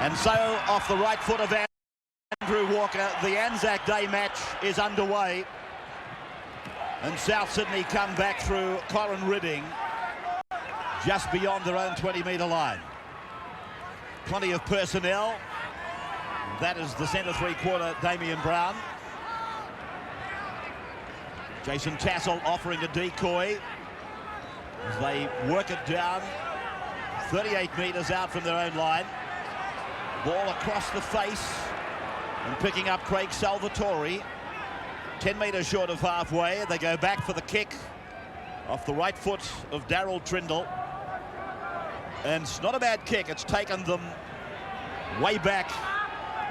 And so, off the right foot of Andrew Walker, the Anzac Day match is underway. And South Sydney come back through Corin Ridding, just beyond their own 20-metre line. Plenty of personnel. That is the centre three-quarter, Damien Brown. Jason Tassel offering a decoy as they work it down 38 metres out from their own line. Ball across the face and picking up Craig Salvatore. 10 metres short of halfway. They go back for the kick off the right foot of Daryl Trindle. And it's not a bad kick. It's taken them way back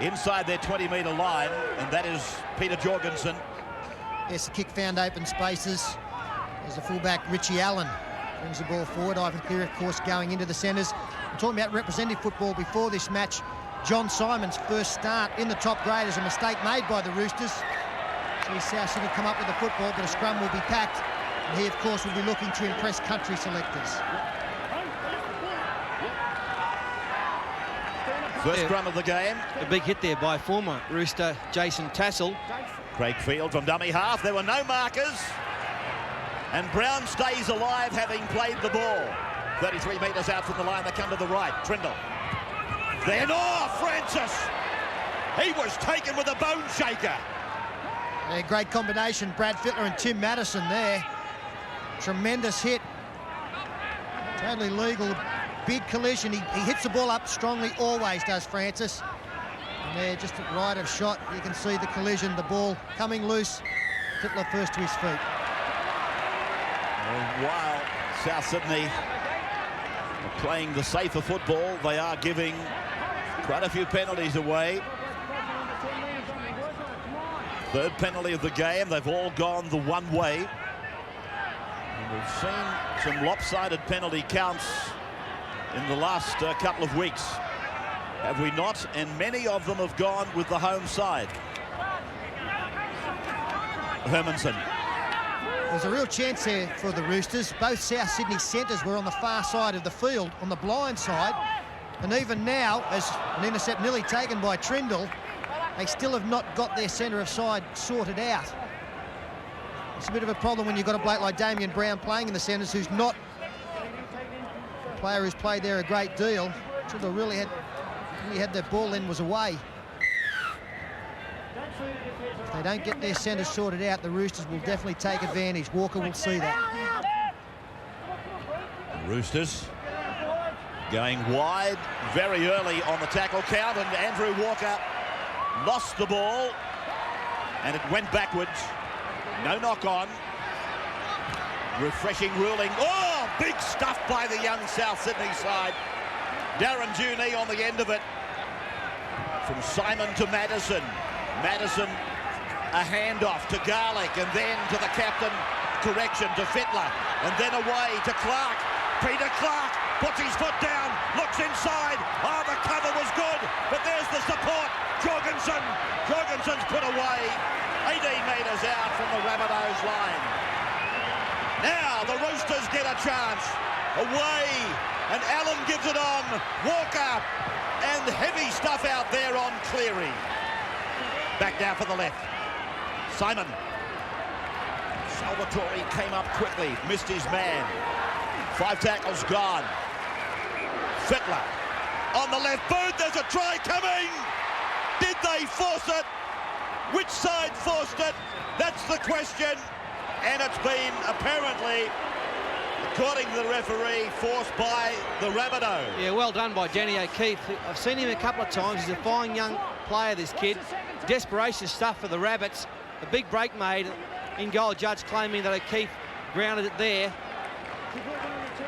inside their 20-metre line, and that is Peter Jorgensen. Yes, the kick found open spaces. There's the fullback, Richie Allen, brings the ball forward. Ivan Cleary, of course, going into the centres. I'm talking about representative football before this match. John Simon's first start in the top grade is a mistake made by the Roosters. See South Sydney come up with the football, but a scrum will be packed. And he, of course, will be looking to impress country selectors. First scrum of the game. A big hit there by former Rooster Jason Tassel. Craig Field from dummy half. There were no markers. And Brown stays alive, having played the ball. 33 metres out from the line, they come to the right. Trindle. Then, oh, Francis! He was taken with a bone shaker. A great combination, Brad Fittler and Tim Madison there. Tremendous hit. Totally legal. Big collision. He hits the ball up strongly, always does Francis. And there, just right of shot, you can see the collision, the ball coming loose. Fittler first to his feet. Well, while South Sydney are playing the safer football, they are giving quite a few penalties away. Third penalty of the game. They've all gone the one way. And we've seen some lopsided penalty counts in the last couple of weeks, have we not? And many of them have gone with the home side. Hermanson. There's a real chance there for the Roosters. Both South Sydney centres were on the far side of the field, on the blind side. And even now, as an intercept nearly taken by Trindle, they still have not got their centre of side sorted out. It's a bit of a problem when you've got a bloke like Damien Brown playing in the centres who's not a player who's played there a great deal. Trindle really had their ball in, was away. If they don't get their centres sorted out, the Roosters will definitely take advantage. Walker will see that. Roosters going wide very early on the tackle count, and Andrew Walker lost the ball and it went backwards. No knock on. Refreshing ruling. Oh, big stuff by the young South Sydney side. Darren Juney on the end of it. From Simon to Madison. Madison, a handoff to Garlick, and then to the captain. Correction to Fittler, and then away to Clark. Peter Clark puts his foot down, looks inside. Oh, the cover was good, but there's the support. Jorgensen. Jorgensen's put away 18 metres out from the Rabbitohs line. Now the Roosters get a chance. Away, and Allen gives it on. Walker, and heavy stuff out there on Cleary. Back down for the left. Simon. Salvatore came up quickly, missed his man. 5 tackles gone. Fittler on the left boot. There's a try coming. Did they force it? Which side forced it? That's the question. And it's been apparently, according to the referee, forced by the Rabbitohs. Yeah, well done by Danny O'Keefe. I've seen him a couple of times. He's a fine young player, this kid. Desperation stuff for the Rabbits. A big break made in goal. Judge claiming that O'Keefe grounded it there.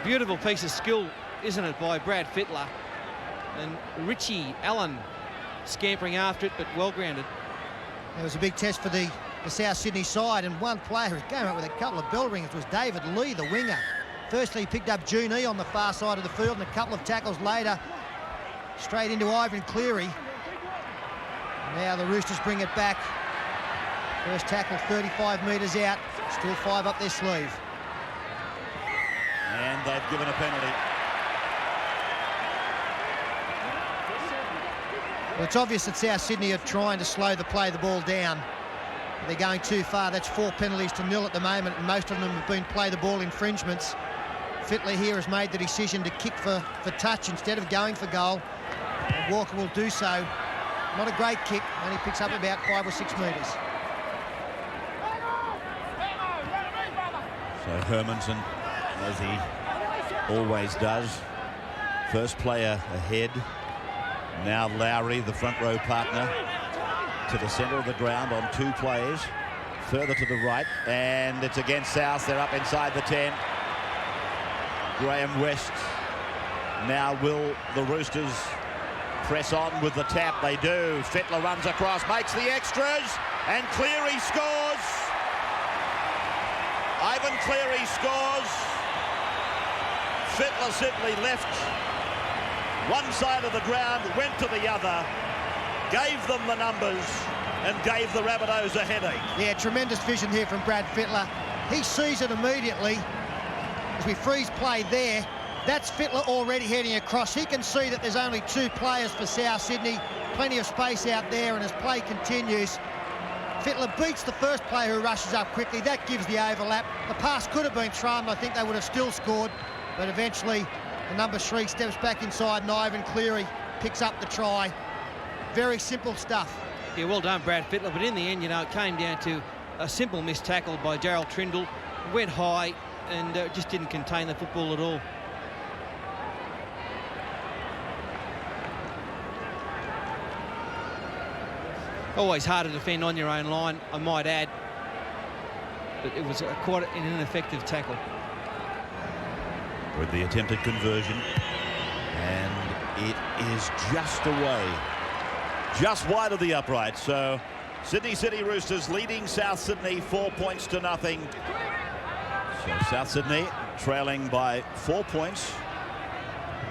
Beautiful piece of skill, isn't it, by Brad Fittler. And Richie Allen scampering after it, but well grounded. It was a big test for the South Sydney side, and one player who came up with a couple of bell rings was David Lee, the winger. Firstly, he picked up Juney on the far side of the field, and a couple of tackles later, straight into Ivan Cleary. Now the Roosters bring it back. First tackle 35 metres out, still 5 up their sleeve. And they've given a penalty. Well, it's obvious that South Sydney are trying to slow the play the ball down. They're going too far. That's 4 penalties to 0 at the moment, and most of them have been play the ball infringements. Fittler here has made the decision to kick for touch instead of going for goal. And Walker will do so. Not a great kick, only picks up about 5 or 6 metres. So Hermanson, as he always does, first player ahead. Now Lowry, the front row partner, to the centre of the ground on 2 players. Further to the right, and it's against South. They're up inside the 10. Graham West. Now will the Roosters press on with the tap? They do. Fittler runs across, makes the extras, and Cleary scores. Ivan Cleary scores. Fittler simply left one side of the ground, went to the other, gave them the numbers, and gave the Rabbitohs a headache. Yeah, tremendous vision here from Brad Fittler. He sees it immediately. As we freeze play there, that's Fittler already heading across. He can see that there's only 2 players for South Sydney. Plenty of space out there, and as play continues, Fittler beats the first player who rushes up quickly. That gives the overlap. The pass could have been thrown, and I think they would have still scored, but eventually the number 3 steps back inside, and Ivan Cleary picks up the try. Very simple stuff. Yeah, well done, Brad Fittler, but in the end, you know, it came down to a simple missed tackle by Gerald Trindle. Went high and just didn't contain the football at all. Always hard to defend on your own line, I might add, but it was quite an ineffective tackle. With the attempted conversion, and it is just away, just wide of the upright. So Sydney City Roosters leading South Sydney 4 points to nothing. So South Sydney trailing by 4 points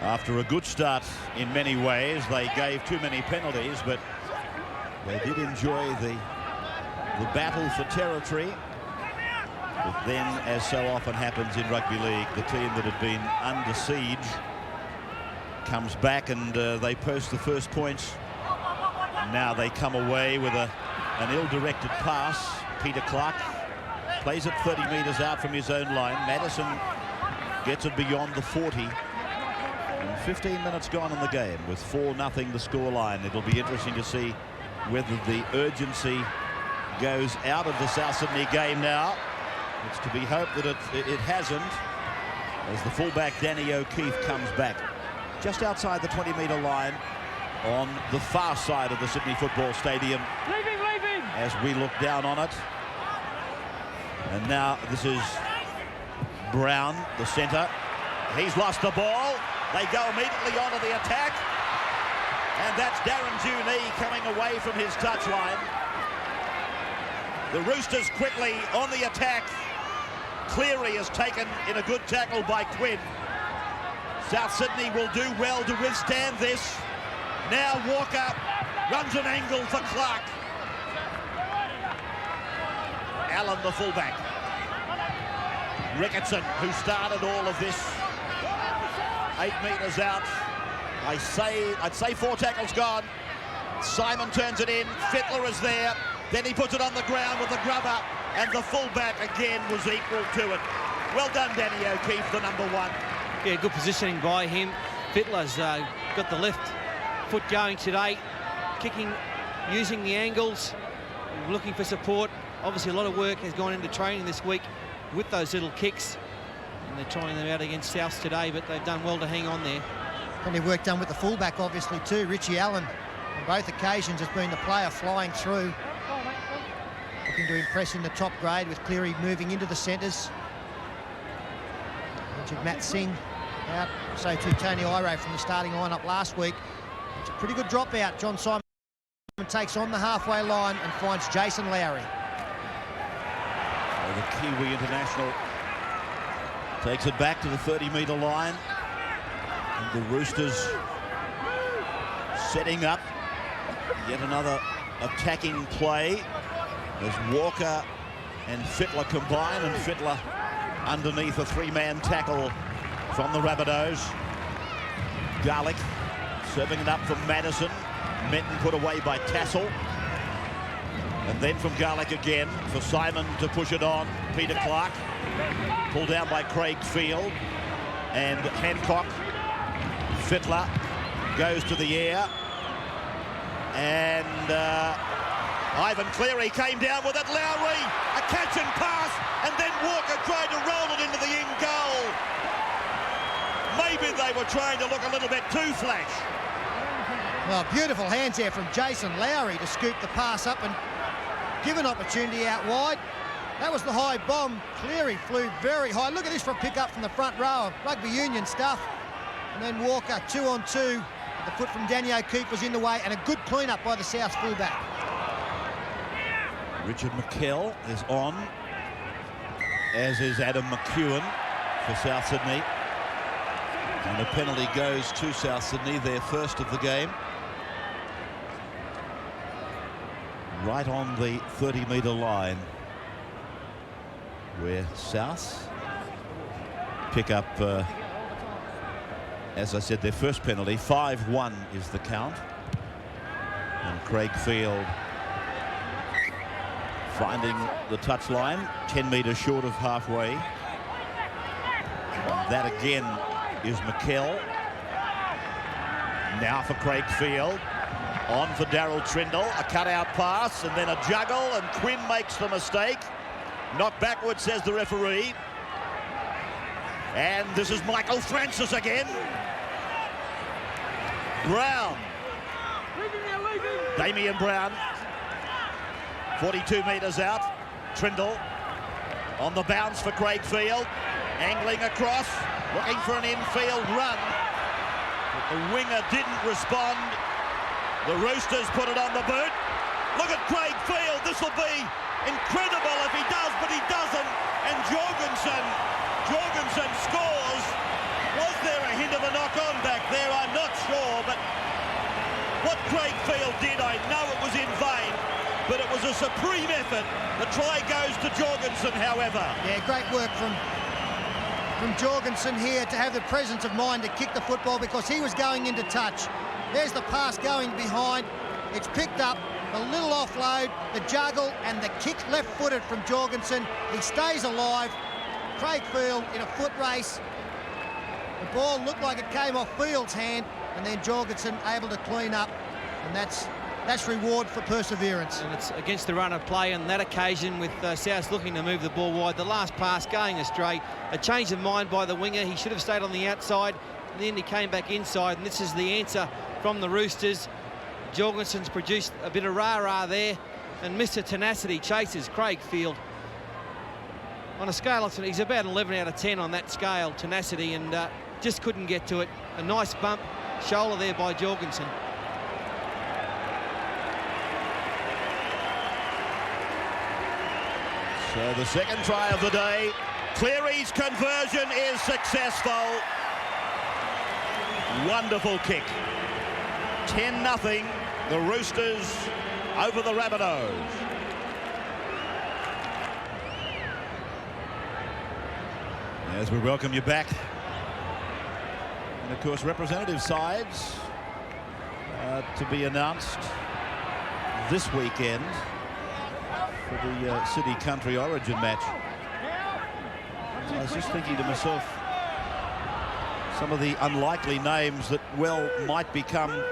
after a good start in many ways. They gave too many penalties, but they did enjoy the battle for territory. But then, as so often happens in rugby league, the team that had been under siege comes back, and they post the first points. Now they come away with an ill-directed pass. Peter Clark plays it 30 metres out from his own line. Madison gets it beyond the 40. And 15 minutes gone in the game with 4-0 the scoreline. It'll be interesting to see whether the urgency goes out of the South Sydney game now. It's to be hoped that it hasn't, as the fullback Danny O'Keefe comes back just outside the 20-metre line on the far side of the Sydney Football Stadium. Leaving. As we look down on it. And now this is Brown, the centre. He's lost the ball. They go immediately onto the attack. And that's Darren Junee coming away from his touchline. The Roosters quickly on the attack. Cleary is taken in a good tackle by Quinn. South Sydney will do well to withstand this. Now Walker runs an angle for Clark. Allen, the fullback. Ricketson, who started all of this, 8 metres out. I'd say 4 tackles gone. Simon turns it in. Fittler is there. Then he puts it on the ground with the grubber, and the fullback again was equal to it. Well done, Danny O'Keefe, the number 1. Yeah, good positioning by him. Fittler's got the left foot going today, kicking, using the angles, looking for support. Obviously, a lot of work has gone into training this week with those little kicks, and they're trying them out against South today, but they've done well to hang on there. Plenty of work done with the fullback, obviously, too. Richie Allen, on both occasions, has been the player flying through. Looking to impress in the top grade, with Cleary moving into the centres. Injured Matt Singh out, so too Tony Iro from the starting lineup last week. It's a pretty good dropout. John Simon takes on the halfway line and finds Jason Lowry. So the Kiwi international takes it back to the 30-metre line. And the Roosters setting up yet another attacking play as Walker and Fittler combine, and Fittler underneath a 3-man tackle from the Rabbitohs. Garlick serving it up from Madison. Menton put away by Tassel. And then from Garlick again for Simon to push it on. Peter Clark pulled down by Craig Field. And Hancock, Fittler goes to the air. And Ivan Cleary came down with it. Lowry, a catch and pass. And then Walker tried to roll it into the in goal. Maybe they were trying to look a little bit too flash. Well, beautiful hands there from Jason Lowry to scoop the pass up and give an opportunity out wide. That was the high bomb. Cleary flew very high. Look at this for a pick up from the front row of rugby union stuff. And then Walker 2-on-2. The foot from Danny O'Keefe was in the way, and a good clean-up by the South fullback. Richard McKell is on, as is Adam McEwen for South Sydney. And the penalty goes to South Sydney, their first of the game. Right on the 30-metre line, where South pick up, as I said, their first penalty. 5-1 is the count. And Craig Field finding the touchline, 10 metres short of halfway. And that again is McKell. Now for Craig Field. On for Darryl Trindle, a cut-out pass, and then a juggle, and Quinn makes the mistake. Knocked backwards, says the referee. And this is Michael Francis again. Brown. Damian Brown. 42 metres out. Trindle on the bounce for Craig Field. Angling across, looking for an infield run. But the winger didn't respond. The Roosters put it on the boot. Look at Craig Field. This will be incredible if he does, but he doesn't. And Jorgensen scores. Was there a hint of a knock-on back there? I'm not sure, but what Craig Field did, I know it was in vain, but it was a supreme effort. The try goes to Jorgensen, however. Yeah, great work from Jorgensen here to have the presence of mind to kick the football, because he was going into touch. There's the pass going behind. It's picked up, a little offload, the juggle, and the kick left-footed from Jorgensen. He stays alive. Craig Field in a foot race. The ball looked like it came off Field's hand, and then Jorgensen able to clean up, and that's reward for perseverance. And it's against the run of play on that occasion, with South looking to move the ball wide. The last pass going astray. A change of mind by the winger. He should have stayed on the outside. Then he came back inside, and this is the answer from the Roosters. Jorgensen's produced a bit of rah-rah there, and Mr. Tenacity chases Craig Field. On a scale of, he's about 11 out of 10 on that scale, Tenacity, and just couldn't get to it. A nice bump, shoulder there by Jorgensen. So the second try of the day. Cleary's conversion is successful. Wonderful kick. 10-0, the Roosters over the Rabbitohs. As we welcome you back. And of course, representative sides to be announced this weekend for the City Country Origin match. I was just thinking to myself, some of the unlikely names that, well, might become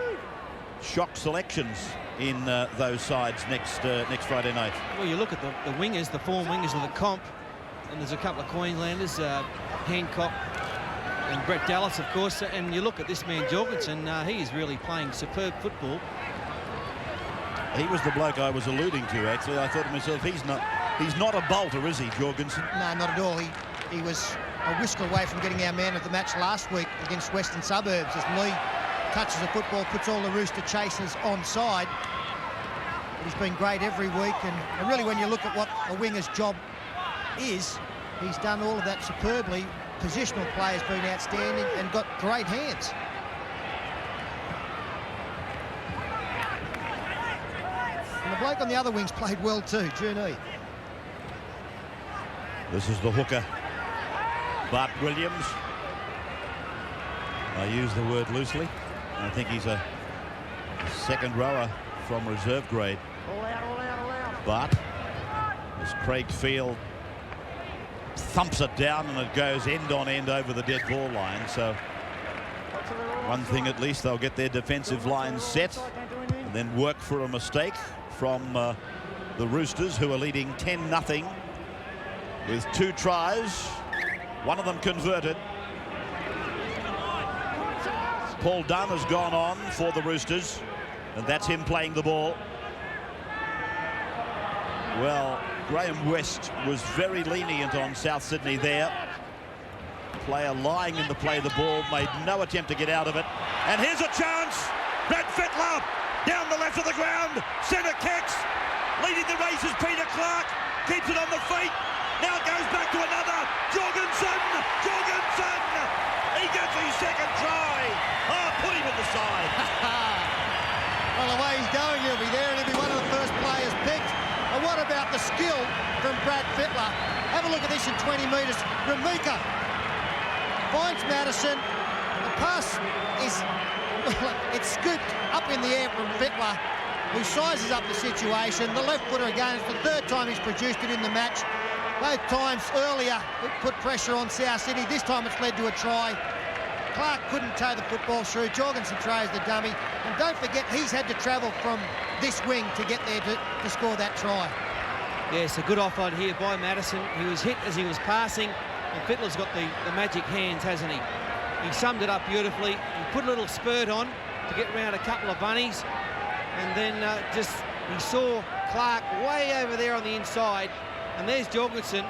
shock selections in those sides next Friday night. Well, you look at the wingers, the form wingers of the comp, and there's a couple of Queenslanders, Hancock and Brett Dallas, of course, and you look at this man Jorgensen, he is really playing superb football. He was the bloke I was alluding to, actually. I thought to myself, he's not a bolter, is he, Jorgensen? No, not at all. He was a whisker away from getting our man of the match last week against Western Suburbs, as Lee touches the football, puts all the Rooster chasers onside. But he's been great every week, and really when you look at what a winger's job is, he's done all of that superbly. Positional play has been outstanding and got great hands. And the bloke on the other wing's played well too, Junee. This is the hooker, Bart Williams. I use the word loosely. I think he's a Second rower from reserve grade. But as Craig Field thumps it down and it goes end on end over the dead ball line. So one thing at least, they'll get their defensive line set and then work for a mistake from the Roosters, who are leading 10-0 with 2 tries, one of them converted. Paul Dunn has gone on for the Roosters, and that's him playing the ball. Well, Graham West was very lenient on South Sydney there. Player lying in the play of the ball, made no attempt to get out of it. And here's a chance. Brad Fittler down the left of the ground. Centre kicks. Leading the race is Peter Clark. Keeps it on the feet. Now goes back to another. Jorgensen. Jorgensen. He gets his second try. Oh, put him in the side. Well, the way he's going, he'll be there and he'll be one of the first players picked. And what about the skill from Brad Fittler? Have a look at this in 20 metres. Ramika finds Madison. The pass is, it's scooped up in the air from Fittler, who sizes up the situation. The left footer again, it's the 3rd time he's produced it in the match. Both times earlier, it put pressure on South Sydney. This time it's led to a try. Clark couldn't tow the football through. Jorgensen throws the dummy. And don't forget, he's had to travel from this wing to get there to score that try. Yes, a good offload here by Madison. He was hit as he was passing, and Fittler's got the magic hands, hasn't he? He summed it up beautifully. He put a little spurt on to get around a couple of bunnies, and then he saw Clark way over there on the inside, and there's Jorgensen,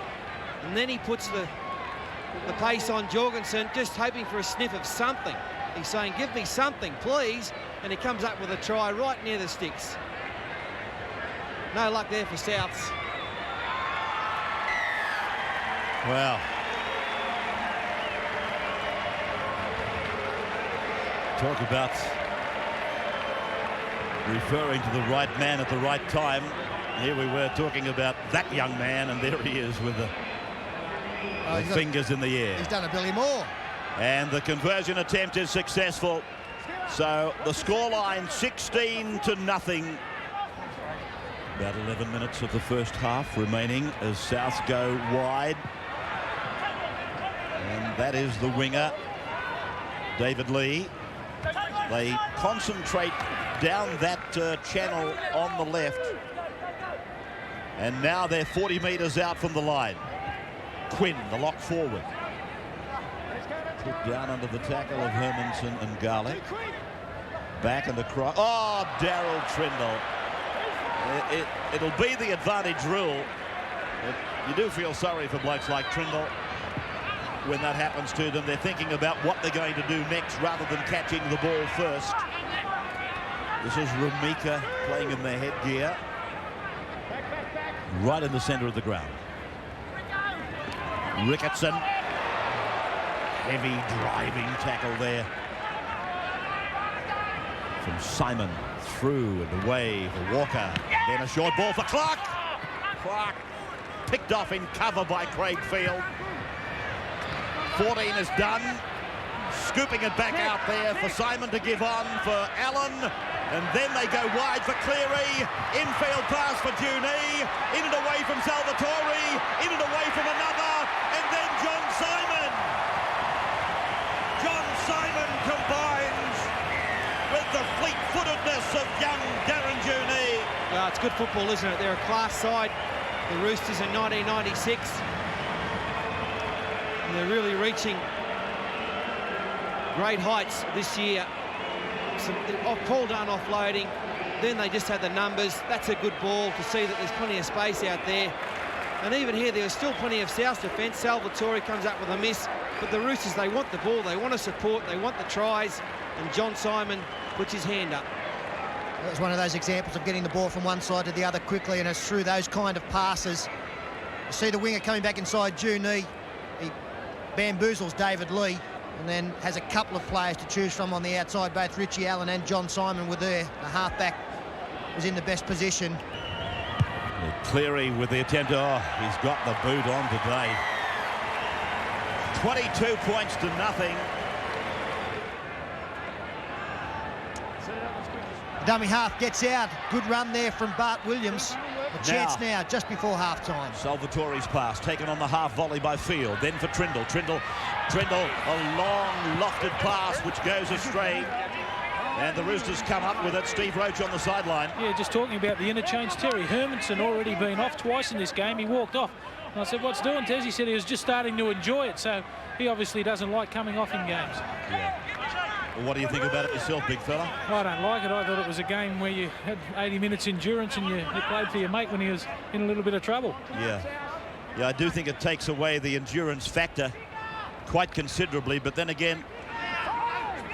and then he puts the pace on Jorgensen, just hoping for a sniff of something. He's saying, give me something, please, and he comes up with a try right near the sticks. No luck there for Souths. Well, talk about referring to the right man at the right time. Here we were talking about that young man, and there he is with the fingers in the air. He's done a Billy Moore. And the conversion attempt is successful. So the scoreline 16-0. About 11 minutes of the first half remaining as Souths go wide. And that is the winger, David Lee. They concentrate down that channel on the left. And now they're 40 metres out from the line. Quinn, the lock forward. Put down under the tackle of Hermanson and Garlick. Back and across. Oh, Daryl Trindle. It'll be the advantage rule. You do feel sorry for blokes like Trindle when that happens to them. They're thinking about what they're going to do next rather than catching the ball first. This is Ramika playing in their headgear. Right in the centre of the ground. Ricketson. Heavy driving tackle there from Simon, through and away for Walker. Then a short ball for Clark. Clark picked off in cover by Craig Field. 14 is done. Scooping it back out there for Simon to give on for Allen. And then they go wide for Cleary. Infield pass for Junee. In and away from Salvatore. In and away from another. And then John Simon. John Simon combines with the fleet-footedness of young Darren Junee. Well, it's good football, isn't it? They're a class side, the Roosters in 1996. And they're really reaching great heights this year. Paul Dunn offloading, then they just had the numbers. That's a good ball to see that there's plenty of space out there. And even here, there was still plenty of South defence. Salvatore comes up with a miss. But the Roosters, they want the ball, they want to support, they want the tries. And John Simon puts his hand up. That was one of those examples of getting the ball from one side to the other quickly, and it's through those kind of passes. You see the winger coming back inside Junee. He bamboozles David Lee and then has a couple of players to choose from on the outside. Both Richie Allen and John Simon were there. The halfback was in the best position. Cleary with the attempt. Oh, he's got the boot on today. 22 points to nothing. Dummy half gets out. Good run there from Bart Williams. A chance now, just before half-time. Salvatore's pass, taken on the half volley by Field. Then for Trindle. Trindle, a long lofted pass which goes astray. And the Roosters come up with it. Steve Roach on the sideline. Yeah, just talking about the interchange. Terry Hermanson already been off twice in this game. He walked off. And I said, what's doing, Tez? He said he was just starting to enjoy it. So he obviously doesn't like coming off in games. Yeah. Well, what do you think about it yourself, big fella? I don't like it. I thought it was a game where you had 80 minutes endurance and you played for your mate when he was in a little bit of trouble. Yeah. Yeah, I do think it takes away the endurance factor quite considerably. But then again,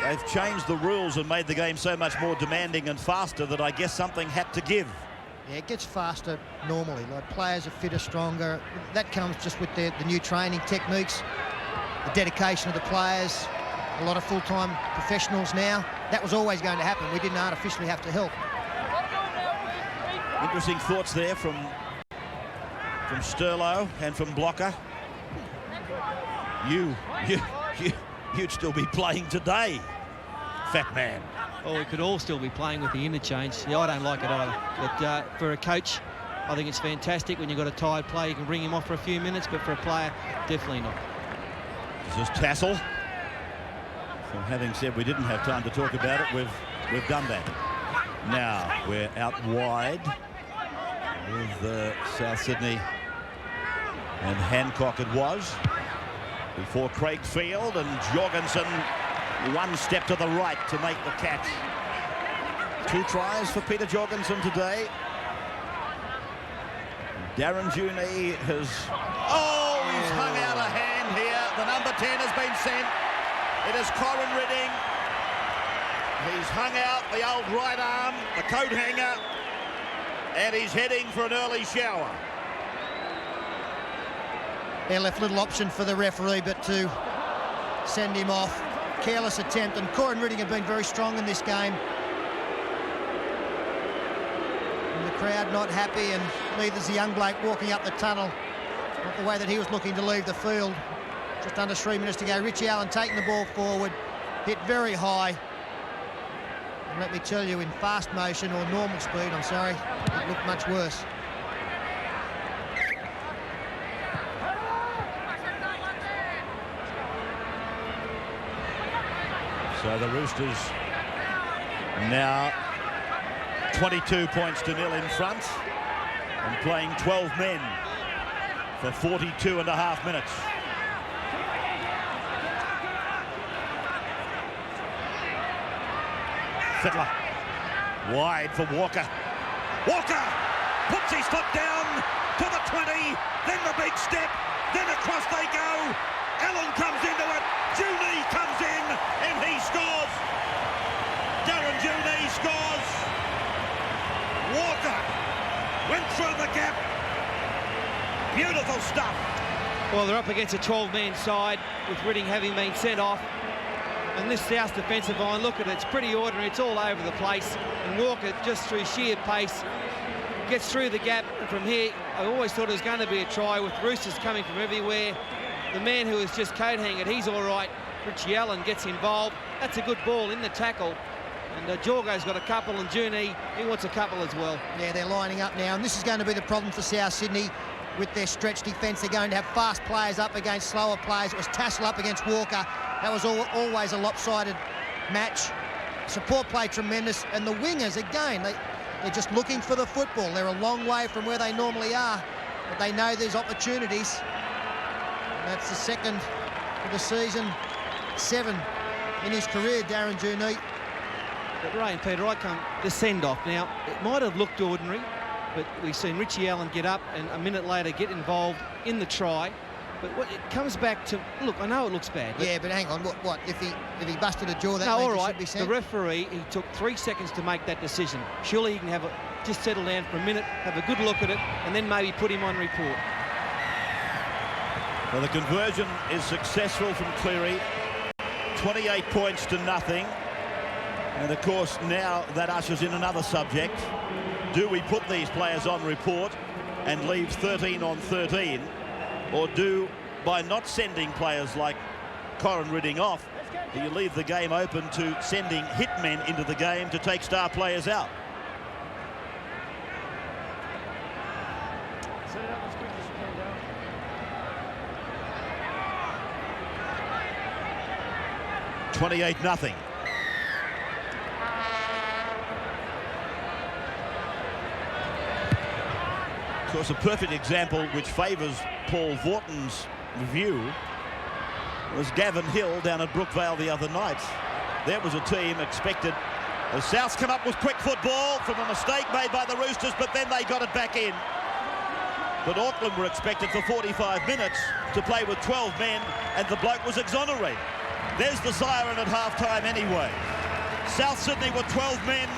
they've changed the rules and made the game so much more demanding and faster that I guess something had to give. Yeah, it gets faster normally. Like, players are fitter, stronger. That comes just with the new training techniques, the dedication of the players. A lot of full-time professionals now. That was always going to happen. We didn't artificially have to help. Interesting thoughts there from Sterlo and from Blocker. You'd still be playing today, fat man. Oh, we could all still be playing with the interchange. Yeah, I don't like it either. But for a coach, I think it's fantastic. When you've got a tired player, you can bring him off for a few minutes, but for a player, definitely not. This is Tassel. So having said we didn't have time to talk about it, we've done that. Now we're out wide with South Sydney and Hancock it was. Before Craig Field and Jorgensen one step to the right to make the catch. 2 tries for Peter Jorgensen today. Darren Juni has... Oh, he's hung out a hand here. The number 10 has been sent. It is Corin Ridding. He's hung out the old right arm, the coat hanger, and he's heading for an early shower. They left little option for the referee but to send him off. Careless attempt, and Corin Ridding have been very strong in this game. And the crowd not happy, and neither's the young bloke walking up the tunnel. Not the way that he was looking to leave the field. Just under 3 minutes to go. Richie Allen taking the ball forward, hit very high. And let me tell you, in fast motion or normal speed, I'm sorry, it looked much worse. So the Roosters now 22 points to 0 in front and playing 12 men for 42.5 minutes. Fiddler wide for Walker. Walker puts his foot down to the 20, then the big step, then across they go. Allen comes into it, Juni comes in, and he scores. Darren Juni scores. Walker went through the gap. Beautiful stuff. Well, they're up against a 12-man side with Ridding having been sent off. And this South defensive line, look at it, it's pretty ordinary, it's all over the place. And Walker, just through sheer pace, gets through the gap. And from here, I always thought it was going to be a try with Roosters coming from everywhere. The man who was just coat-hanged, he's all right. Richie Allen gets involved. That's a good ball in the tackle. And Jorgo's got a couple, and Juni, he wants a couple as well. Yeah, they're lining up now, and this is going to be the problem for South Sydney with their stretch defence. They're going to have fast players up against slower players. It was Tassel up against Walker. That was always a lopsided match. Support play tremendous, and the wingers, again, they're just looking for the football. They're a long way from where they normally are, but they know there's opportunities. And that's the second of the season, 7 in his career, Darren Juni. But Ray and Peter, the send-off now, it might have looked ordinary, but we've seen Richie Allen get up and a minute later get involved in the try. But it comes back to, look, I know it looks bad. Yeah, but hang on, what if he busted a jaw, that no, means all right, he should be sent? The referee, he took 3 seconds to make that decision. Surely he can just settle down for a minute, have a good look at it, and then maybe put him on report. Well, the conversion is successful from Cleary. 28 points to nothing. And of course, now that ushers in another subject. Do we put these players on report and leave 13 on 13? Or do, by not sending players like Corin Ridding off, do you leave the game open to sending hitmen into the game to take star players out? Set it up as quick as you can, Dale. 28-0. Of course, a perfect example which favours Paul Vorton's view was Gavin Hill down at Brookvale the other night. There was a team expected. The Souths come up with quick football from a mistake made by the Roosters, but then they got it back in. But Auckland were expected for 45 minutes to play with 12 men, and the bloke was exonerated. There's the siren at half-time anyway. South Sydney with 12 men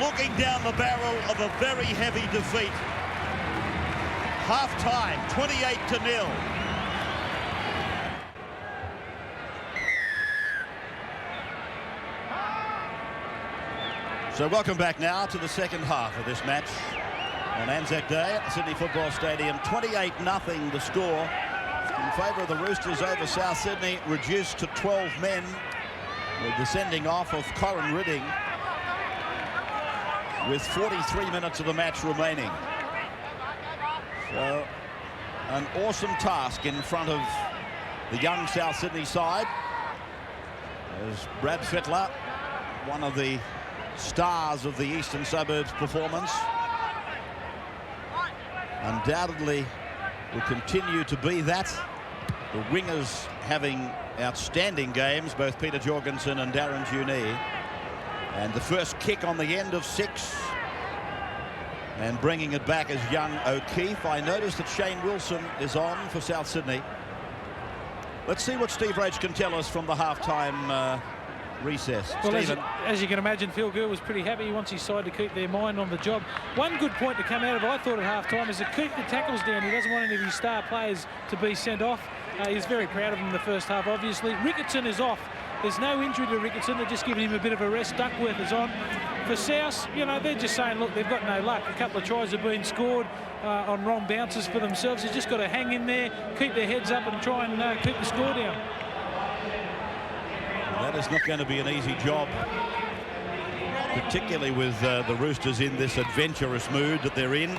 looking down the barrel of a very heavy defeat. Half-time, 28-0. So welcome back now to the second half of this match on Anzac Day at the Sydney Football Stadium. 28-0 the score in favour of the Roosters over South Sydney, reduced to 12 men with the sending off of Corin Ridding with 43 minutes of the match remaining. So an awesome task in front of the young South Sydney side, as Brad Fittler, one of the stars of the Eastern Suburbs performance, undoubtedly will continue to be that. The wingers having outstanding games, both Peter Jorgensen and Darren Junee. And the first kick on the end of 6, and bringing it back as young O'Keefe. I noticed that Shane Wilson is on for South Sydney. Let's see what Steve Roach can tell us from the half-time recess. Well, Stephen. as you can imagine, Phil Gurr was pretty happy. He wants his side to keep their mind on the job. One good point to come out of, I thought, at half-time is to keep the tackles down. He doesn't want any of his star players to be sent off. He's very proud of him in the first half, obviously. Ricketson is off. There's no injury to Ricketson. They're just giving him a bit of a rest. Duckworth is on. For South, you know, they're just saying, look, they've got no luck. A couple of tries have been scored on wrong bounces for themselves. They've just got to hang in there, keep their heads up and try and keep the score down. That is not going to be an easy job, particularly with the Roosters in this adventurous mood that they're in.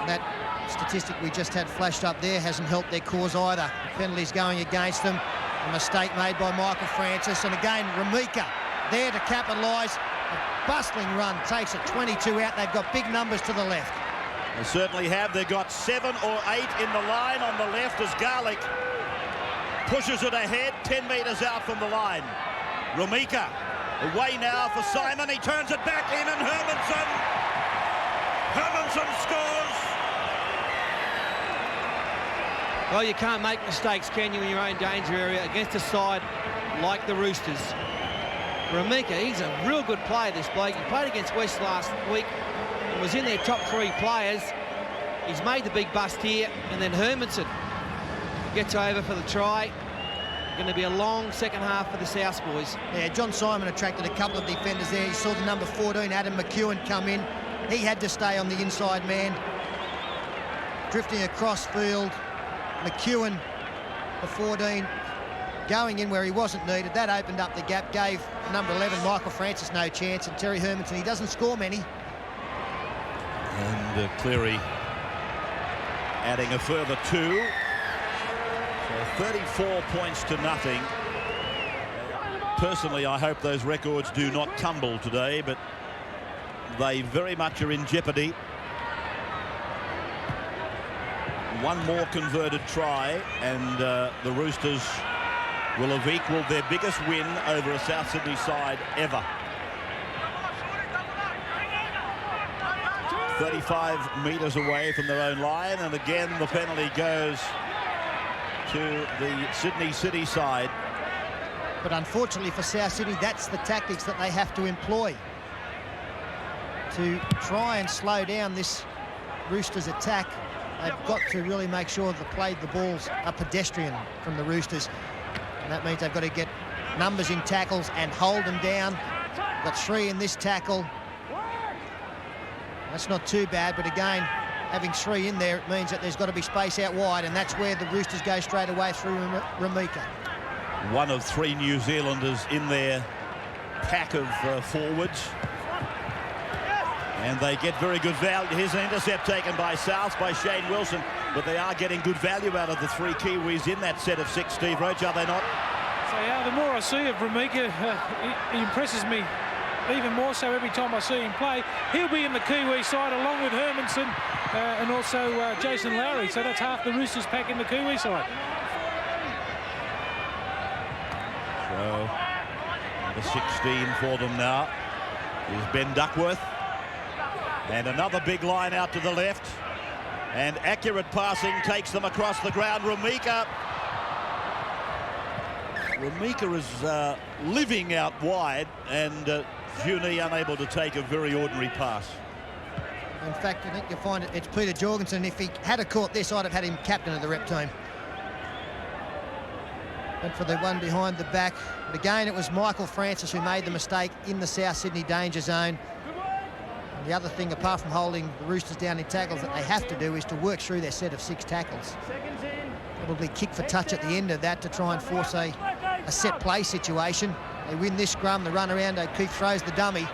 That statistic we just had flashed up there hasn't helped their cause either. Penalties going against them. A mistake made by Michael Francis, and again Ramika there to capitalise. A bustling run takes it 22 out. They've got big numbers to the left. They certainly have. They've got 7 or 8 in the line on the left as Garlick pushes it ahead 10 metres out from the line. Ramika away now for Simon. He turns it back in, and Hermanson scores. Well, you can't make mistakes, can you, in your own danger area against a side like the Roosters. Ramika, he's a real good player, this bloke. He played against West last week and was in their top 3 players. He's made the big bust here, and then Hermanson gets over for the try. Going to be a long second half for the South boys. Yeah, John Simon attracted a couple of defenders there. He saw the number 14, Adam McEwen, come in. He had to stay on the inside man. Drifting across field. McEwen, the 14, going in where he wasn't needed. That opened up the gap, gave number 11, Michael Francis, no chance, and Terry Hermanson, he doesn't score many. And Cleary adding a further 2. So 34 points to nothing. Personally, I hope those records do not tumble today, but they very much are in jeopardy. One more converted try, and the Roosters will have equalled their biggest win over a South Sydney side ever. 35 metres away from their own line, and again the penalty goes to the Sydney City side. But unfortunately for South Sydney, that's the tactics that they have to employ to try and slow down this Roosters attack. They've got to really make sure the balls are pedestrian from the Roosters. And that means they've got to get numbers in tackles and hold them down. Got 3 in this tackle. That's not too bad, but again, having 3 in there, it means that there's got to be space out wide, and that's where the Roosters go straight away through Ramika. one of 3 New Zealanders in their pack of forwards. And they get very good value. Here's an intercept taken by South by Shane Wilson, but they are getting good value out of the 3 Kiwis in that set of 6, Steve Roach, are they not? So yeah, the more I see of Ramika, he impresses me even more so every time I see him play. He'll be in the Kiwi side along with Hermanson and also Jason Lowry. So that's half the Roosters pack in the Kiwi side. So number 16 for them now is Ben Duckworth. And another big line out to the left. And accurate passing takes them across the ground. Ramika is living out wide, and Juni unable to take a very ordinary pass. In fact, I think you'll find it's Peter Jorgensen. If he had a caught this, I'd have had him captain of the rep team. Went for the one behind the back. But again, it was Michael Francis who made the mistake in the South Sydney danger zone. And the other thing, apart from holding the Roosters down in tackles, that they have to do is to work through their set of 6 tackles. Probably kick for touch at the end of that to try and force a set play situation. They win this scrum, the run around, O'Keefe throws the dummy.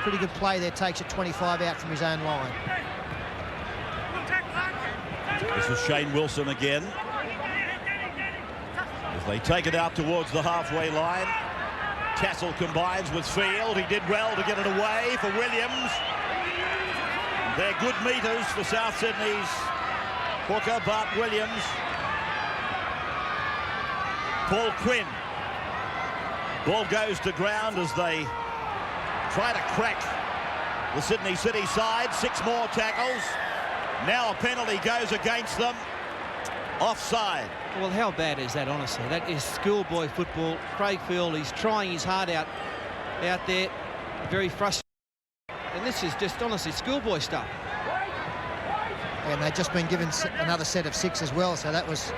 Pretty good play there, takes it 25 out from his own line. This is Shane Wilson again. As they take it out towards the halfway line. Tassel combines with Field. He did well to get it away for Williams. They're good meters for South Sydney's hooker, Bart Williams. Paul Quinn. Ball goes to ground as they try to crack the Sydney City side. 6 more tackles. Now a penalty goes against them. Offside. Well, how bad is that, honestly? That is schoolboy football. Craig Field, he's trying his heart out there. Very frustrated. And this is just, honestly, schoolboy stuff. And they've just been given another set of 6 as well, so that was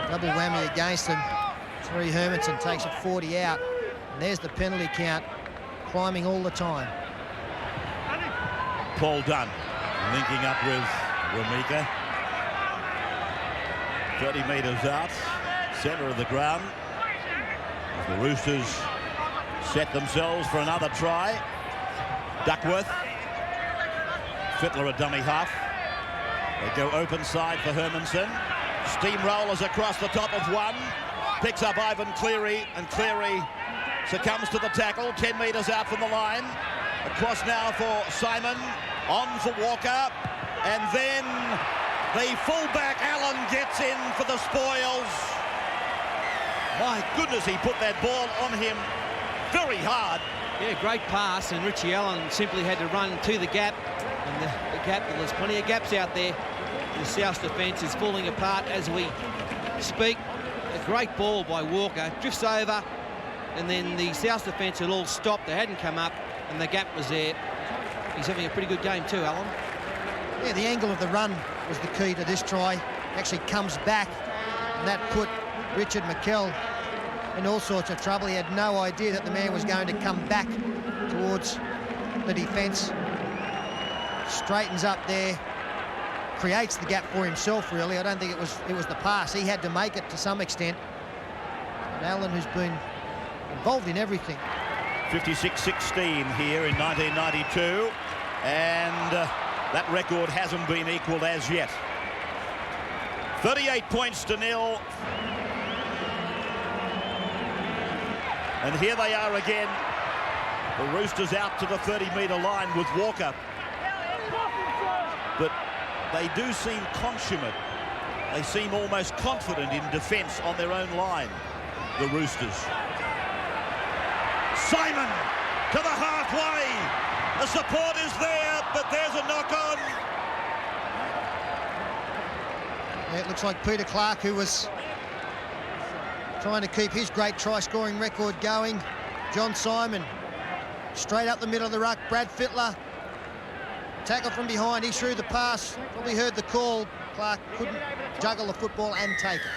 double whammy against them. Terry Hermanson takes it 40 out. And there's the penalty count, climbing all the time. Paul Dunn linking up with Ramika. 30 metres out, centre of the ground. As the Roosters set themselves for another try. Duckworth. Fittler a dummy half. They go open side for Hermanson. Steamrollers across the top of one. Picks up Ivan Cleary, and Cleary succumbs to the tackle. 10 metres out from the line. Across now for Simon. On for Walker. And then the fullback Allen gets in for the spoils. My goodness, he put that ball on him very hard. Yeah, great pass, and Richie Allen simply had to run to the gap. And the gap, well, there's plenty of gaps out there. The South defence is falling apart as we speak. A great ball by Walker, drifts over, and then the South defence had all stopped. They hadn't come up, and the gap was there. He's having a pretty good game too, Alan. Yeah, the angle of the run was the key to this try. Actually comes back, and that put Richard McKell in all sorts of trouble. He had no idea that the man was going to come back towards the defence. Straightens up there, creates the gap for himself, really. I don't think it was the pass. He had to make it to some extent. And Allen, who's been involved in everything. 56-16 here in 1992, and that record hasn't been equalled as yet. 38 points to 0. And here they are again. The Roosters out to the 30-metre line with Walker. But they do seem consummate. They seem almost confident in defence on their own line, the Roosters. Simon to the halfway. The support is there, but there's a knock-on. Yeah, it looks like Peter Clark, who was trying to keep his great try-scoring record going. John Simon, straight up the middle of the ruck. Brad Fittler, tackle from behind. He threw the pass, probably heard the call. Clark couldn't juggle the football and take it.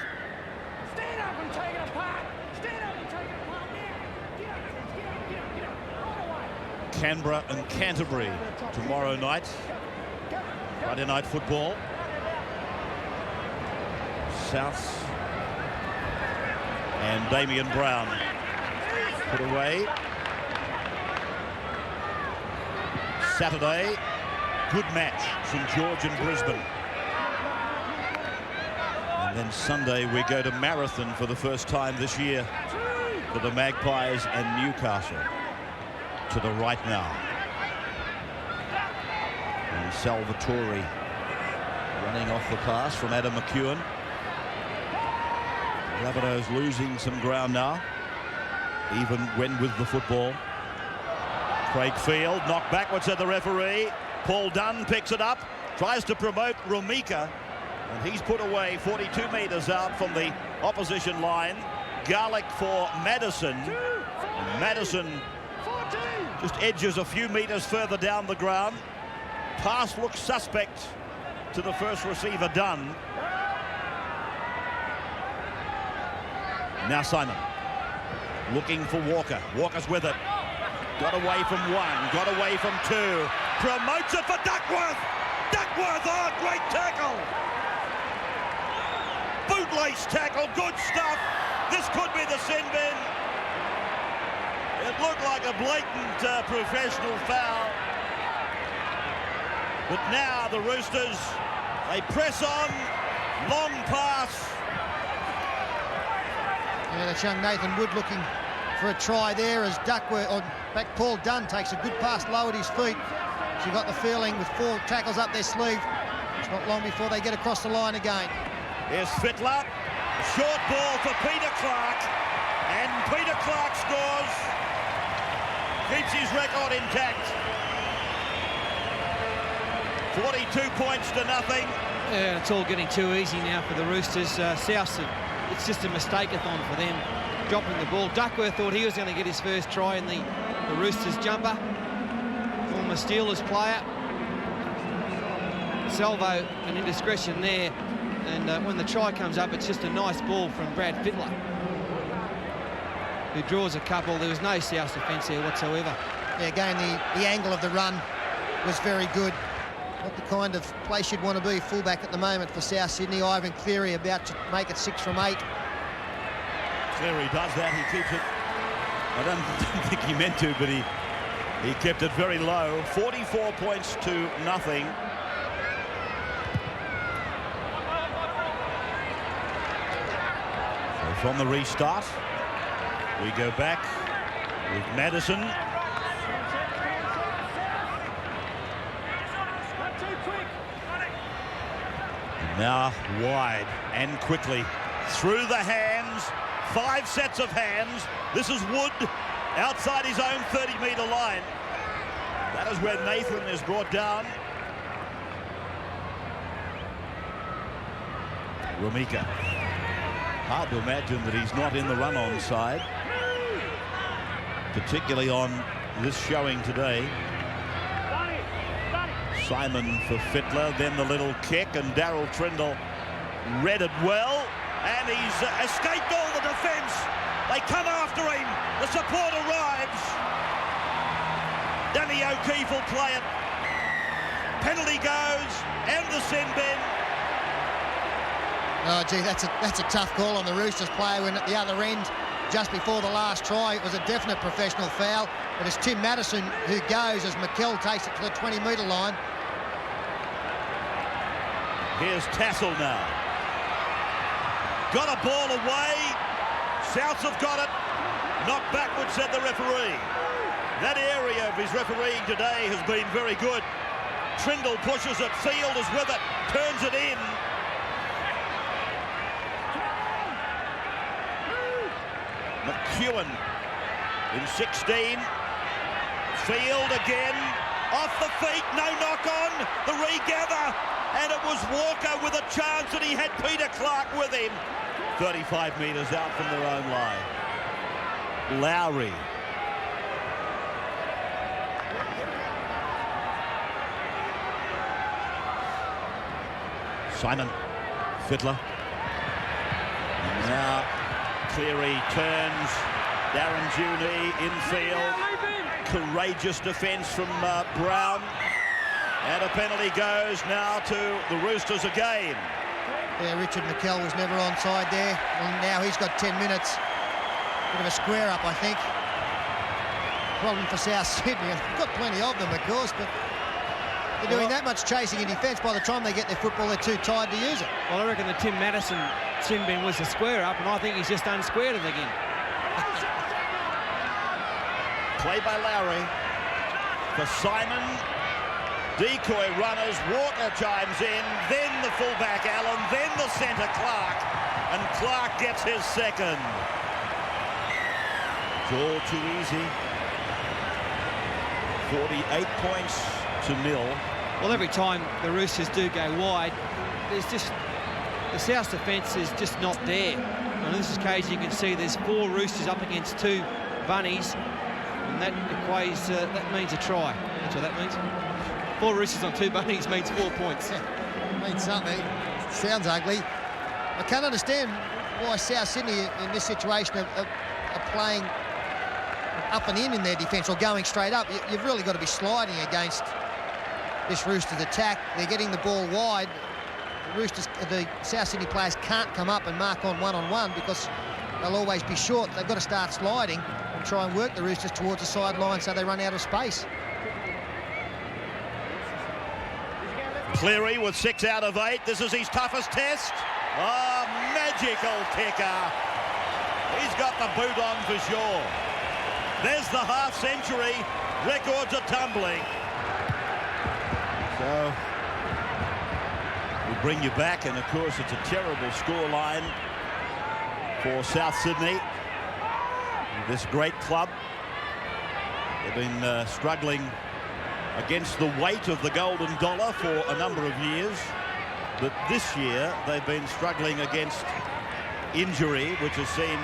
Stand up and take it apart. Stand up and take it apart now. Get up. All the way. Canberra and Canterbury tomorrow night. Friday night football. South And Damien Brown put away. Saturday, good match, St George and Brisbane. And then Sunday we go to Marathon for the first time this year for the Magpies and Newcastle. To the right now. And Salvatore running off the pass from Adam McEwen. Rabbitohs losing some ground now, even when with the football. Craig Field knocked backwards at the referee. Paul Dunn picks it up, tries to promote Rumika, and he's put away 42 metres out from the opposition line. Garlick for Madison. And Madison just edges a few metres further down the ground. Pass looks suspect to the first receiver, Dunn. Now Simon looking for Walker. Walker's with it. Got away from one, got away from two. Promotes it for Duckworth. Duckworth, oh, great tackle. Bootlace tackle, good stuff. This could be the sin bin. It looked like a blatant professional foul. But now the Roosters, they press on. Long pass. Yeah, that's young Nathan Wood looking for a try there as Duckworth, or back Paul Dunn takes a good pass low at his feet. So you got the feeling with 4 tackles up their sleeve, it's not long before they get across the line again. Here's Fittler. A short ball for Peter Clark. And Peter Clark scores. Keeps his record intact. 42 points to nothing. Yeah, it's all getting too easy now for the Roosters. South, it's just a mistake-a-thon for them, dropping the ball. Duckworth thought he was going to get his first try in the Roosters jumper. Former Steelers player. Salvo, an indiscretion there. And when the try comes up, it's just a nice ball from Brad Fittler, who draws a couple. There was no South defence there whatsoever. Yeah, again, the angle of the run was very good. Not the kind of place you'd want to be fullback at the moment for South Sydney. Ivan Cleary about to make it 6 from 8. Cleary does that, he keeps it. I don't think he meant to, but he kept it very low. 44 points to nothing. So from the restart, we go back with Madison. Now wide and quickly through the hands. 5 sets of hands. This is Wood outside his own 30-metre line. That is where Nathan is brought down. Rumika. Hard to imagine that he's not in the run-on side, particularly on this showing today. Simon for Fittler, then the little kick, and Darryl Trindle read it well, and he's escaped all the defence. They come after him. The support arrives. Danny O'Keefe will play it. Penalty goes, and the sin bin. Oh, gee, that's a tough call on the Roosters player when at the other end, just before the last try, it was a definite professional foul. But it's Tim Madison who goes as McKell takes it to the 20-metre line. Here's Tassel now. Got a ball away. Souths have got it. Knocked backwards, said the referee. That area of his refereeing today has been very good. Trindle pushes it. Field is with it. Turns it in. McEwen in 16. Field again. Off the feet. No knock on. The regather. And it was Walker with a chance, and he had Peter Clark with him. 35 metres out from their own line. Lowry. Simon. Fittler. And now Cleary turns. Darren Juni infield. Courageous defence from Brown. And a penalty goes now to the Roosters again. Yeah, Richard McKell was never onside there. And now he's got 10 minutes. Bit of a square up, I think. Problem for South Sydney. They've got plenty of them, of course, but they're doing that much chasing in defence. By the time they get their football, they're too tired to use it. Well, I reckon the Tim Madison sin bin was a square up, and I think he's just unsquared it again. Play by Lowry for Simon. Decoy runners. Walker chimes in. Then the fullback Allen. Then the centre Clark. And Clark gets his second. It's all too easy. 48 points to nil. Well, every time the Roosters do go wide, there's just the South defence is just not there. On this occasion, you can see there's 4 Roosters up against 2 Bunnies, and that equates. That means a try. That's what that means. 4 Roosters on 2 Bunnies means 4 points. Means something. Sounds ugly. I can't understand why South Sydney in this situation are playing up and in their defence or going straight up. You've really got to be sliding against this Roosters attack. They're getting the ball wide. The South Sydney players can't come up and mark on one-on-one because they'll always be short. They've got to start sliding and try and work the Roosters towards the sideline so they run out of space. Cleary with 6 out of 8. This is his toughest test. Oh, magical kicker. He's got the boot on for sure. There's the half-century. Records are tumbling. So we'll bring you back, and of course it's a terrible scoreline for South Sydney. This great club. They've been struggling against the weight of the golden dollar for a number of years, but this year they've been struggling against injury, which has seen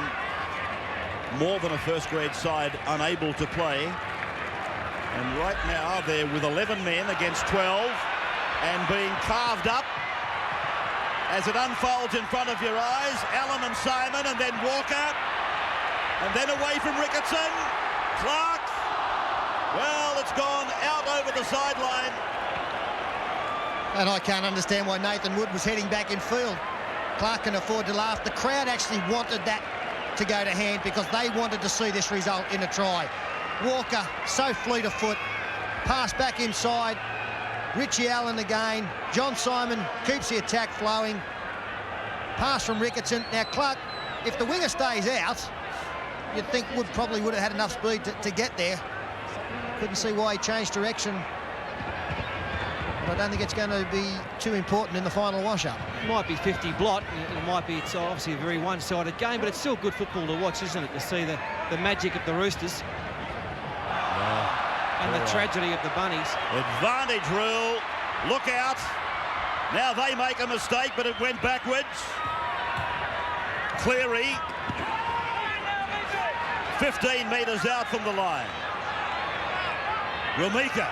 more than a first-grade side unable to play. And right now they're with 11 men against 12 and being carved up as it unfolds in front of your eyes. Allen and Simon, and then Walker, and then away from Ricketson. Clark, well, it's gone out over the sideline. And I can't understand why Nathan Wood was heading back in field. Clark can afford to laugh. The crowd actually wanted that to go to hand because they wanted to see this result in a try. Walker, so fleet of foot, pass back inside. Richie Allen again. John Simon keeps the attack flowing. Pass from Ricketson. Now Clark, if the winger stays out, you'd think Wood probably would have had enough speed to get there. Couldn't see why he changed direction. But I don't think it's going to be too important in the final wash-up. It might be 50 blot. It's obviously a very one-sided game, but it's still good football to watch, isn't it, to see the magic of the Roosters and the tragedy of the Bunnies. Advantage rule. Look out. Now they make a mistake, but it went backwards. Cleary. 15 metres out from the line. Ramika.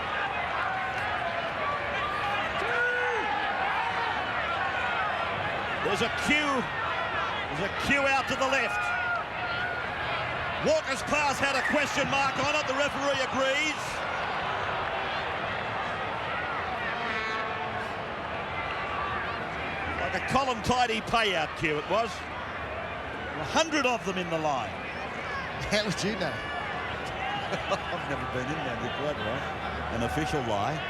There's a cue out to the left. Walker's pass had a question mark on it. The referee agrees. Like a Colin Tidy payout cue it was. 100 of them in the line. How would you know? I've never been in there. You're quite right. An official lie.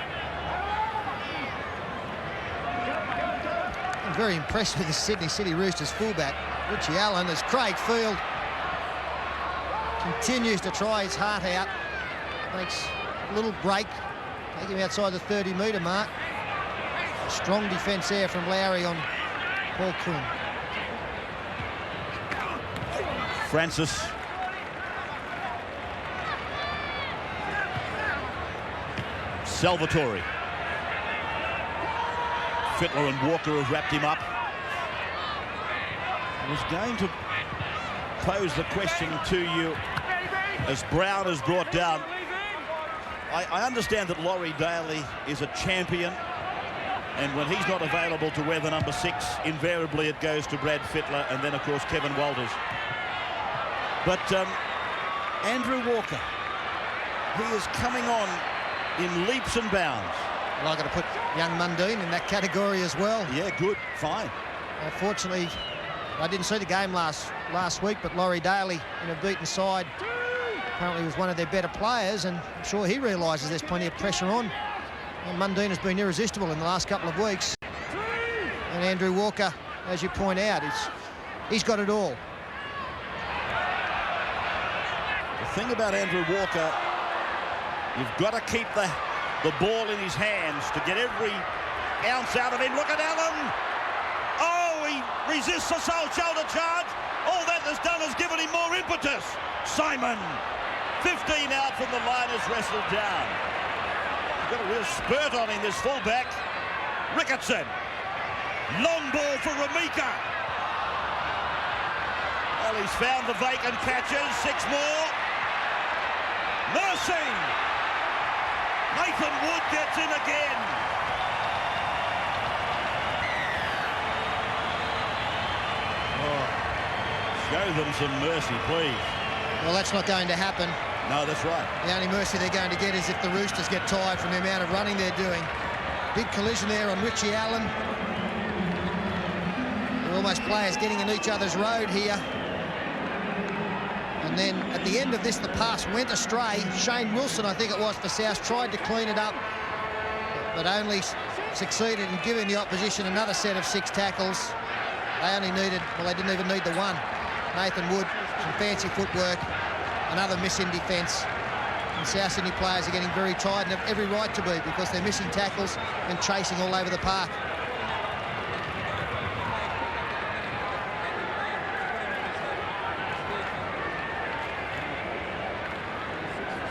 I'm very impressed with the Sydney City Roosters fullback, Richie Allen, as Craig Field continues to try his heart out. Makes a little break, take him outside the 30-metre mark. A strong defence there from Lowry on Paul Quinn. Francis. Salvatore. Fittler and Walker have wrapped him up. I was going to pose the question to you as Brown is brought down. I understand that Laurie Daly is a champion, and when he's not available to wear the number 6, invariably it goes to Brad Fittler and then, of course, Kevin Walters. But Andrew Walker, he is coming on in leaps and bounds. Well, I've got to put young Mundine in that category as well. Yeah, good, fine. Unfortunately, I didn't see the game last week, but Laurie Daly in a beaten side apparently was one of their better players, and I'm sure he realises there's plenty of pressure on. And Mundine has been irresistible in the last couple of weeks. And Andrew Walker, as you point out, he's got it all. The thing about Andrew Walker, you've got to keep the ball in his hands to get every ounce out of him. Look at Allen. Oh, he resists the sole shoulder charge. All that has done is given him more impetus. Simon, 15 out from the line, has wrestled down. He's got a real spurt on him, this fullback. Ricketson. Long ball for Ramika. Well, he's found the vacant patches. 6 more. Mercy. Nathan Wood gets in again. Oh, show them some mercy, please. Well, that's not going to happen. No, that's right. The only mercy they're going to get is if the Roosters get tired from the amount of running they're doing. Big collision there on Richie Allen. They're almost players getting in each other's road here. And then at the end of this, the pass went astray. Shane Wilson, I think it was, for South, tried to clean it up, but only succeeded in giving the opposition another set of 6 tackles. They only needed, well, they didn't even need the one. Nathan Wood, some fancy footwork, another miss in defence. And South Sydney players are getting very tired and have every right to be, because they're missing tackles and chasing all over the park.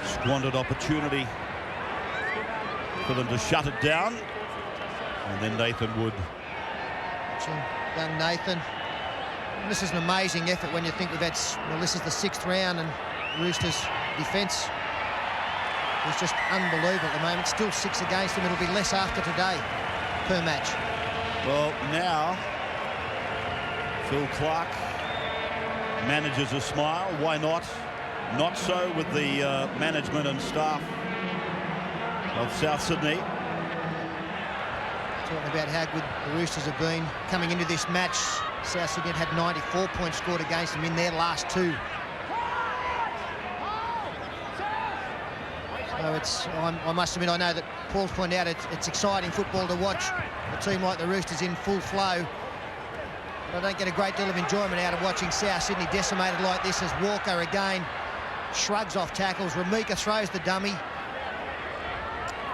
Squandered opportunity for them to shut it down. And then Nathan Wood. Young Nathan. And this is an amazing effort when you think we've had, well, this is the 6th round and Roosters defence is just unbelievable at the moment. Still 6 against them. It'll be less after today per match. Well, now Phil Clark manages a smile. Why not? Not so with the management and staff of South Sydney. Talking about how good the Roosters have been coming into this match. South Sydney had 94 points scored against them in their last 2. So I must admit, I know that Paul's pointed out it's exciting football to watch a team like the Roosters in full flow. But I don't get a great deal of enjoyment out of watching South Sydney decimated like this, as Walker again shrugs off tackles. Ramika throws the dummy.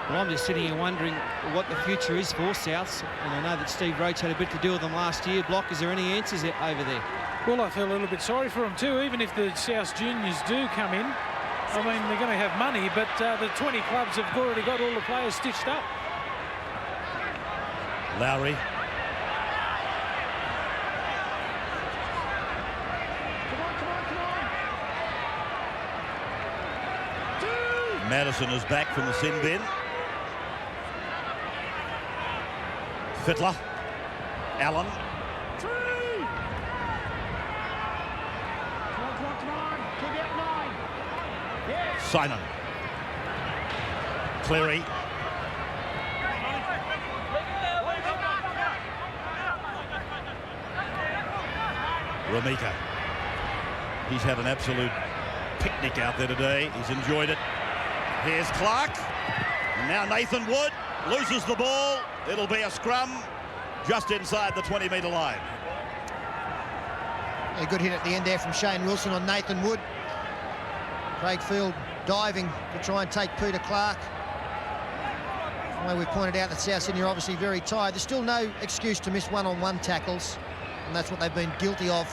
Well, I'm just sitting here wondering what the future is for Souths, and I know that Steve Roach had a bit to do with them last year. Block, is there any answers over there? Well, I feel a little bit sorry for them too, even if the South juniors do come in. I mean, they're going to have money, but the 20 clubs have already got all the players stitched up. Lowry. Madison is back from the sin bin. Fittler. Allen. Simon. Cleary. Ramika. He's had an absolute picnic out there today. He's enjoyed it. Here's Clark. And now Nathan Wood loses the ball. It'll be a scrum just inside the 20-metre line. A good hit at the end there from Shane Wilson on Nathan Wood. Craig Field diving to try and take Peter Clark. Well, we pointed out that South Sydney are obviously very tired. There's still no excuse to miss one-on-one tackles, and that's what they've been guilty of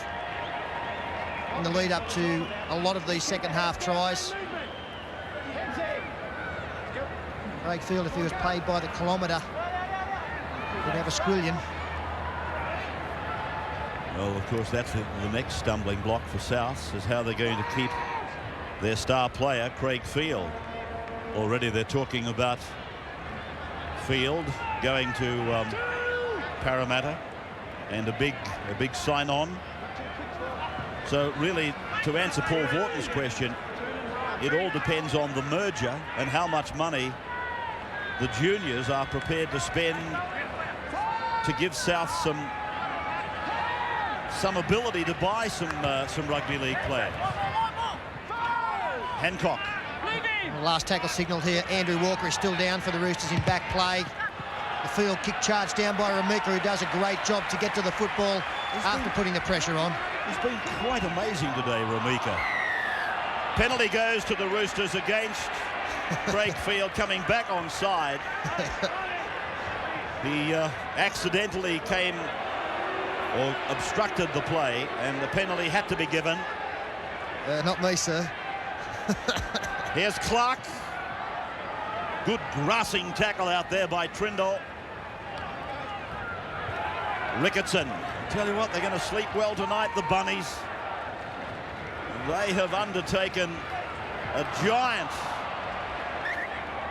in the lead up to a lot of these second-half tries. Craig Field, if he was paid by the kilometre, would have a squillion. Well, of course, that's the next stumbling block for South, is how they're going to keep their star player, Craig Field. Already they're talking about Field going to Parramatta, and a big sign-on. So really, to answer Paul Vorton's question, it all depends on the merger and how much money the juniors are prepared to spend to give South some ability to buy some rugby league players. Hancock. The last tackle signalled here. Andrew Walker is still down for the Roosters in back play. The field kick charged down by Romika, who does a great job to get to the football after putting the pressure on. He's been quite amazing today, Romika. Penalty goes to the Roosters against Craig Field, coming back onside. He accidentally came or obstructed the play, and the penalty had to be given. Not me, sir. Here's Clark. Good grassing tackle out there by Trindle. Ricketson. Tell you what, they're going to sleep well tonight, the Bunnies. They have undertaken a giant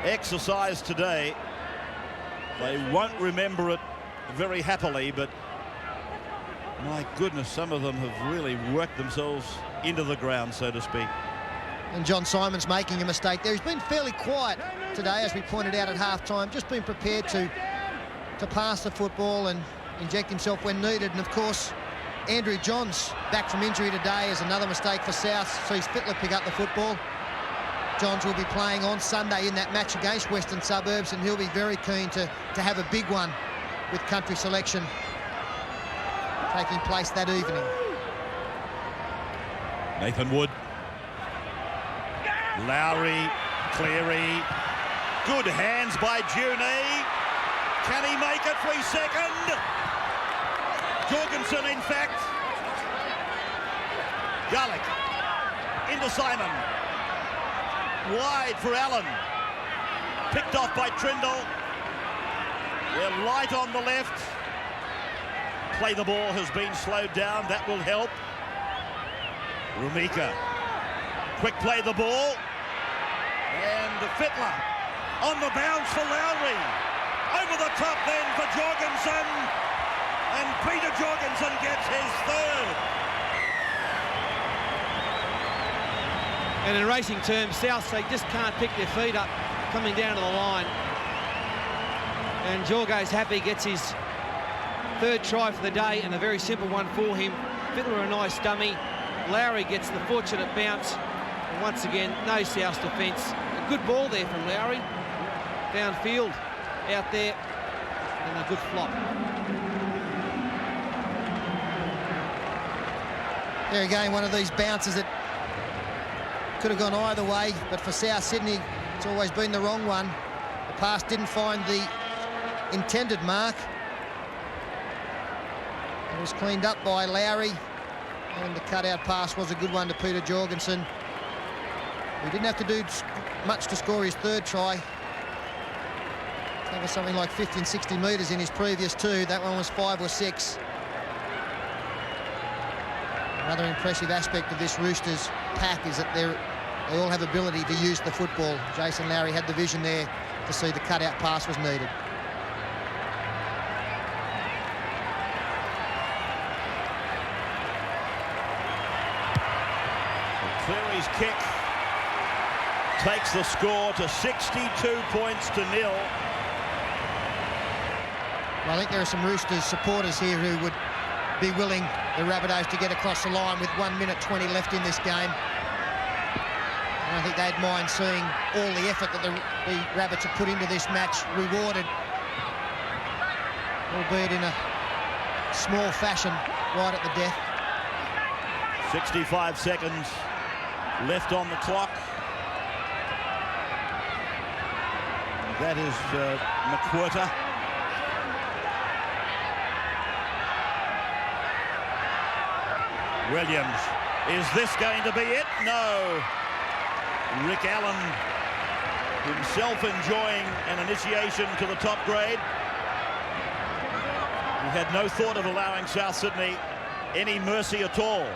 exercise today. They won't remember it very happily, but my goodness, some of them have really worked themselves into the ground, so to speak. And John Simon's making a mistake there. He's been fairly quiet today, as we pointed out at half-time, just been prepared to pass the football and inject himself when needed. And of course, Andrew Johns back from injury today is another mistake for South. Sees Fittler pick up the football. Johns will be playing on Sunday in that match against Western Suburbs, and he'll be very keen to have a big one with country selection taking place that evening. Nathan Wood. Lowry, Cleary. Good hands by Juney. Can he make it? 3 second. Jorgensen, in fact. Garlick into Simon. Wide for Allen. Picked off by Trindle. They're light on the left. Play the ball has been slowed down. That will help. Rumika. Quick play the ball. And Fittler on the bounce for Lowry. Over the top then for Jorgensen. And Peter Jorgensen gets his third. And in racing terms, South, they just can't pick their feet up coming down to the line. And Jorgo's happy, gets his third try for the day, and a very simple one for him. Fittler a nice dummy. Lowry gets the fortunate bounce. And once again, no South defence. A good ball there from Lowry. Downfield, out there, and a good flop. There again, one of these bounces that could have gone either way, but for South Sydney, it's always been the wrong one. The pass didn't find the intended mark. It was cleaned up by Lowry, and the cutout pass was a good one to Peter Jorgensen. He didn't have to do much to score his third try. That was something like 50 and 60 metres in his previous two. That one was 5 or 6. Another impressive aspect of this Roosters pack is that they all have ability to use the football. Jason Lowry had the vision there to see the cutout pass was needed. Cleary's kick takes the score to 62 points to 0. Well, I think there are some Roosters supporters here who would be willing the Rabbitohs to get across the line with 1 minute 20 left in this game. And I think they'd mind seeing all the effort that the Rabbits have put into this match rewarded, albeit in a small fashion right at the death. 65 seconds left on the clock. That is McWhirter. Williams. Is this going to be it? No. Rick Allen himself enjoying an initiation to the top grade. He had no thought of allowing South Sydney any mercy at all.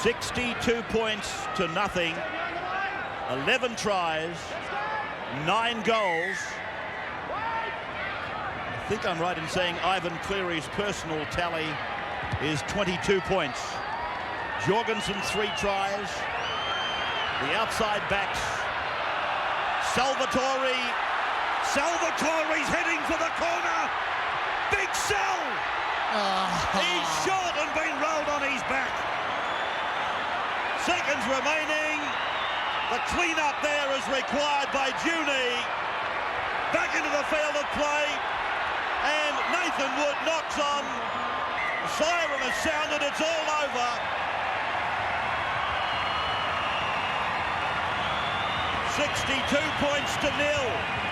62 points to nothing. 11 tries, 9 goals. I think I'm right in saying Ivan Cleary's personal tally is 22 points. Jorgensen 3 tries. The outside backs. Salvatore's heading for the corner. Big sell. He's shot and been rolled on his back. Seconds remaining. The clean-up there is required by Juney. Back into the field of play. And Nathan Wood knocks on. The siren has sounded. It's all over. 62 points to 0.